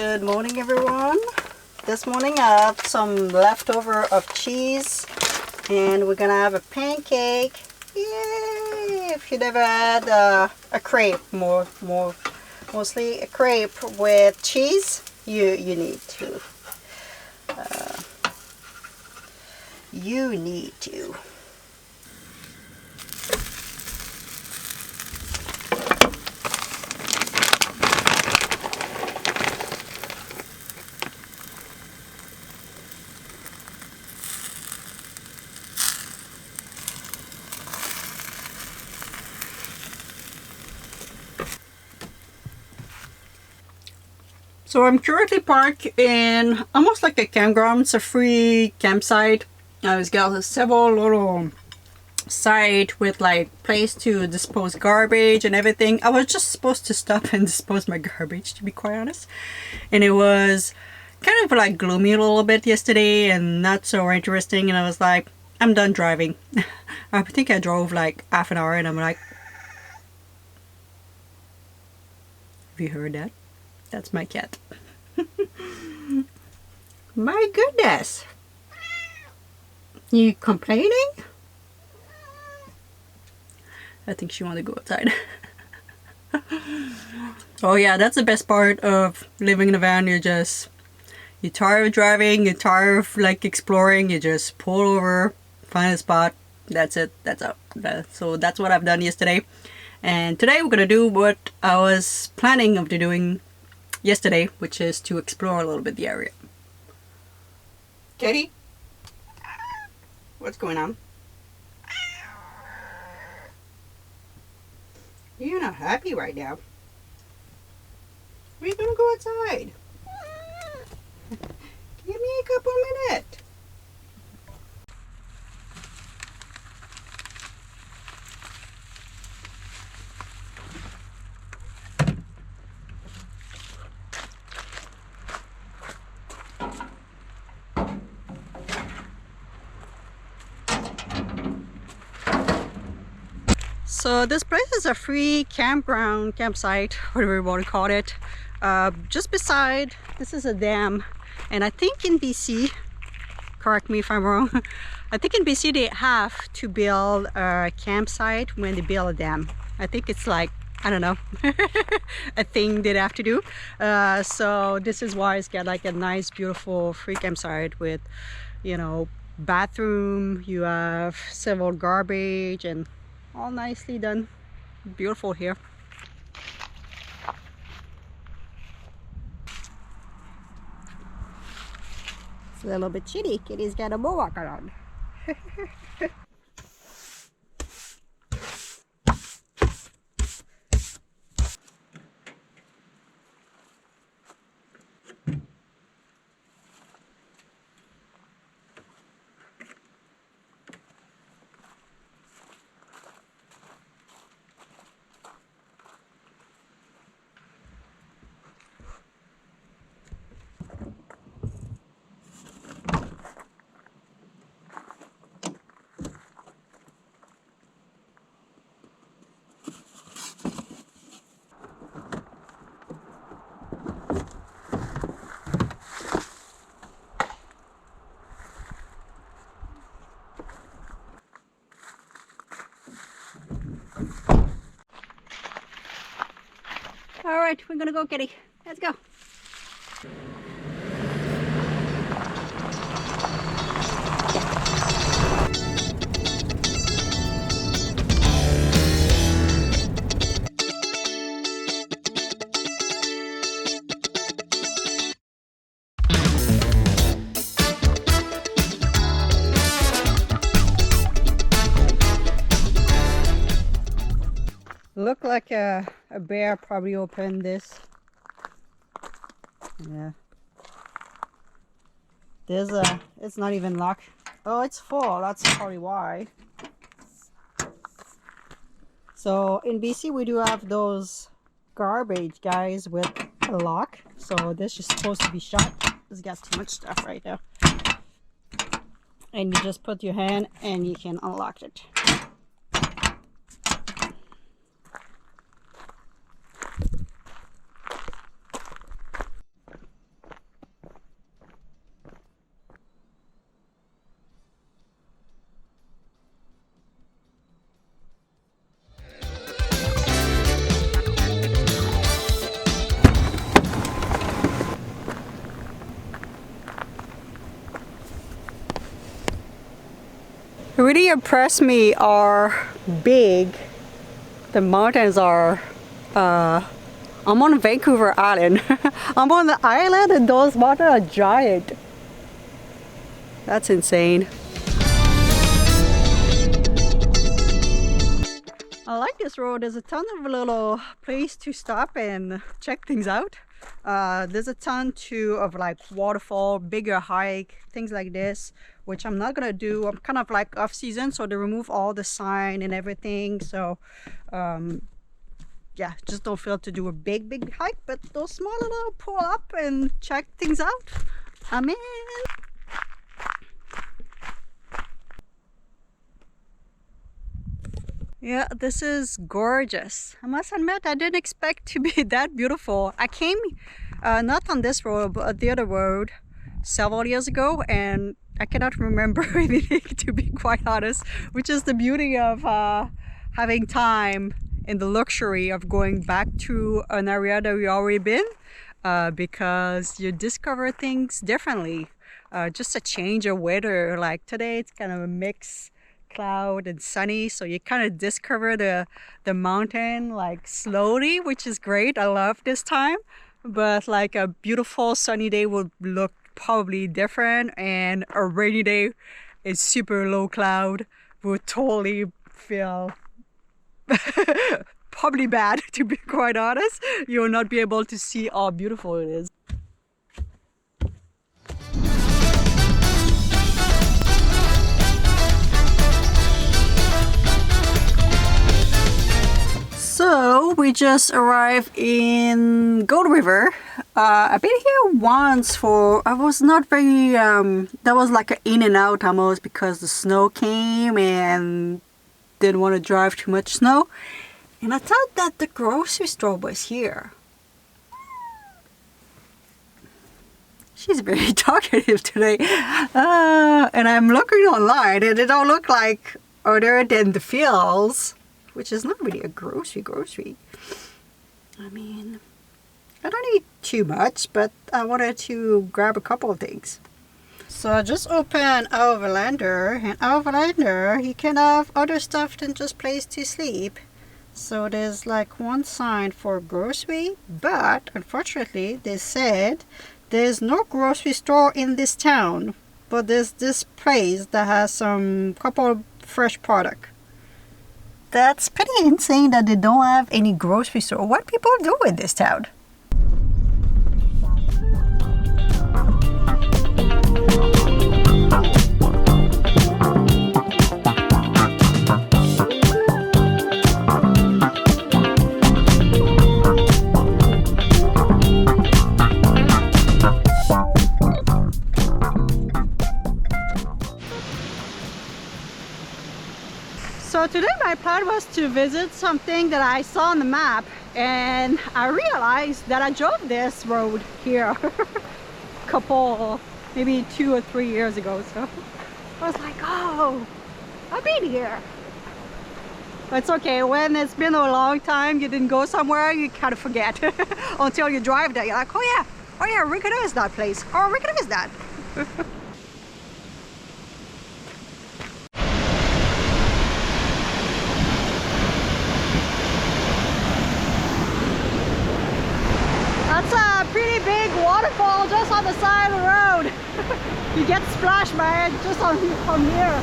Good morning, everyone. This morning I have some leftover of cheese and we're gonna have a pancake. Yay! If you never had a crepe, mostly a crepe with cheese, you need to. You need to. So I'm currently parked in almost like a campground. It's a free campsite. It's got several little site with like place to dispose garbage and everything. I was just supposed to stop and dispose my garbage, to be quite honest. And it was kind of like gloomy a little bit yesterday and not so interesting. And I was like, I'm done driving. I think I drove like half an hour and I'm like, have you heard that? That's my cat. My goodness. You complaining? I think she wants to go outside. Oh yeah, that's the best part of living in a van. You're tired of driving, you're tired of like exploring, you just pull over, find a spot, that's it, that's up. So that's what I've done yesterday. And today we're gonna do what I was planning of doing yesterday, which is to explore a little bit the area. Katie? What's going on? You're not happy right now. We're gonna go outside. Give me a couple minutes. So this place is a free campsite, whatever you want to call it. Just beside, this is a dam. And I think in BC, correct me if I'm wrong, I think in BC they have to build a campsite when they build a dam. I think it's like, I don't know, a thing they have to do. So this is why it's got like a nice, beautiful free campsite with, you know, bathroom, you have several garbage and all nicely done. Beautiful here. It's a little bit chilly. Kitty's got a mohawk around. All right, we're gonna go, Kitty. Let's go. Look like a bear probably opened this. Yeah. It's not even locked. Oh, it's full. That's probably why. So in BC we do have those garbage guys with a lock. So this is supposed to be shut. It's got too much stuff right now. And you just put your hand and you can unlock it. really impressed me are big. The mountains are, I'm on Vancouver Island. I'm on the island and those mountains are giant. That's insane. I like this road. There's a ton of little place to stop and check things out. There's a ton too of like waterfall, bigger hike, things like this, which I'm not gonna do. I'm kind of like off season, so they remove all the sign and everything. So yeah, just don't feel to do a big hike, but those small little pull up and check things out. I'm in. Yeah, this is gorgeous. I must admit, I didn't expect to be that beautiful. I came not on this road, but the other road several years ago, and I cannot remember anything, to be quite honest, which is the beauty of having time and the luxury of going back to an area that we already been, because you discover things differently. Just a change of weather. Like today, it's kind of a mix. Cloud and sunny, so you kind of discover the mountain like slowly, which is great. I love this time, but like a beautiful sunny day would look probably different, and a rainy day is super low cloud would totally feel probably bad, to be quite honest. You will not be able to see how beautiful it is. So we just arrived in Gold River. I've been here once I was not very, that was like an in and out almost, because the snow came and didn't want to drive too much snow. And I thought that the grocery store was here. She's very talkative today. And I'm looking online and it don't look like other than the fields, which is not really a grocery. I mean, I don't eat too much, but I wanted to grab a couple of things. So I just opened Overlander, and Overlander, you can have other stuff than just place to sleep. So there's like one sign for grocery, but unfortunately they said there's no grocery store in this town, but there's this place that has some couple of fresh product. That's pretty insane that they don't have any grocery store. What people do in this town? So today my plan was to visit something that I saw on the map, and I realized that I drove this road here maybe 2 or 3 years ago. So I was like, oh, I've been here. But it's okay, when it's been a long time, you didn't go somewhere, you kind of forget until you drive there. You're like, oh yeah, we could have that place, or we could have that. That's a pretty big waterfall just on the side of the road. You get splashed by it just from here.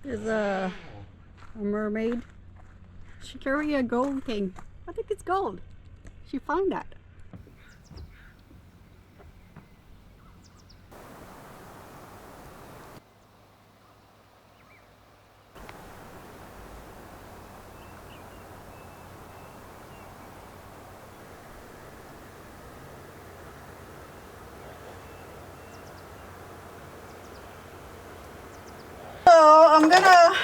There's a mermaid. She carry a gold thing. I think it's gold. She found that. So I'm gonna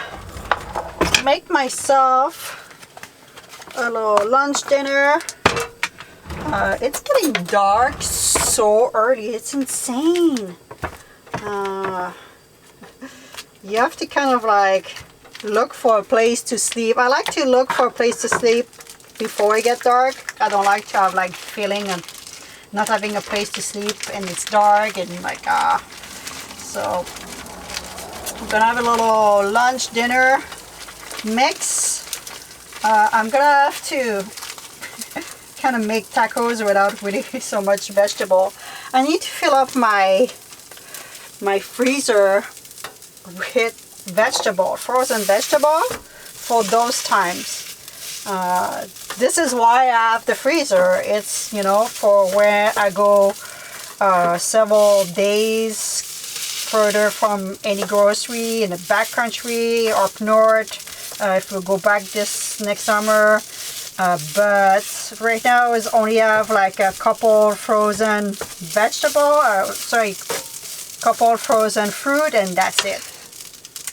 make myself a little lunch dinner. It's getting dark so early, it's insane. You have to kind of like look for a place to sleep. I like to look for a place to sleep before it gets dark. I don't like to have like feeling of not having a place to sleep and it's dark and like so I'm gonna have a little lunch dinner mix. I'm gonna have to kind of make tacos without really so much vegetable. I need to fill up my freezer with vegetable, frozen vegetable for those times. This is why I have the freezer. It's, you know, for where I go several days further from any grocery in the backcountry up north. If we go back this next summer. But right now is only have like a couple frozen vegetable, couple frozen fruit, and that's it.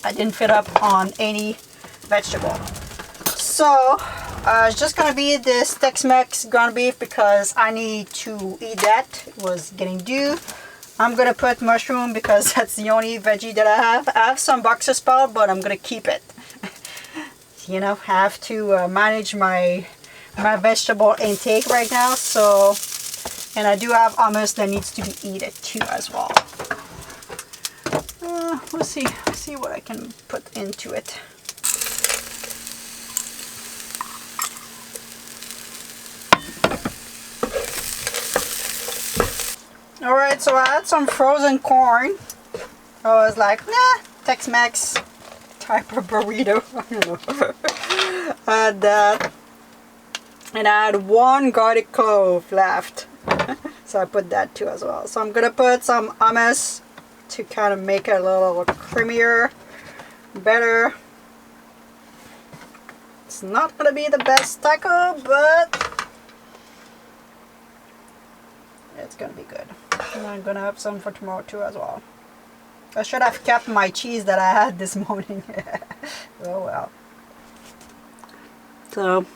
I didn't fill up on any vegetable. So it's just gonna be this Tex-Mex ground beef because I need to eat that. It was getting due. I'm gonna put mushroom because that's the only veggie that I have. I have some Brussels sprout, but I'm gonna keep it. You know, have to manage my vegetable intake right now. So, and I do have hummus that needs to be eaten too as well. We'll see what I can put into it. All right, so I had some frozen corn. I was like, nah, Tex-Mex type of burrito. I don't know. I had that. And I had one garlic clove left. So I put that too as well. So I'm going to put some hummus to kind of make it a little creamier, better. It's not going to be the best taco, but it's going to be good. And I'm going to have some for tomorrow too as well. I should have kept my cheese that I had this morning. Oh well. So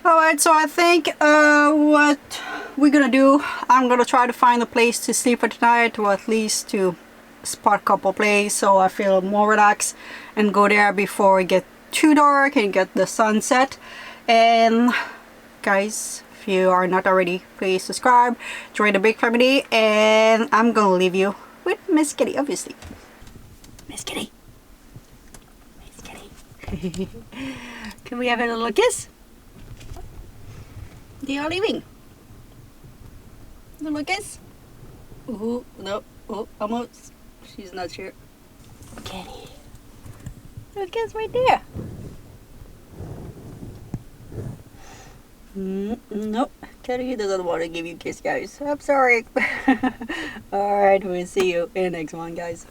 alright, so I think what we're gonna do, I'm gonna try to find a place to sleep for tonight, or at least to spot a couple places so I feel more relaxed and go there before it gets too dark and get the sunset. And guys, if you are not already, please subscribe, join the big family, and I'm gonna leave you with Miss Kitty, obviously. Miss Kitty. Miss Kitty. Can we have a little kiss? They are leaving. Little kiss. Ooh, no. Oh, almost. She's not sure. Kitty. Little kiss right there. Nope. Kitty doesn't want to give you a kiss, guys. I'm sorry. Alright, we'll see you in the next one, guys.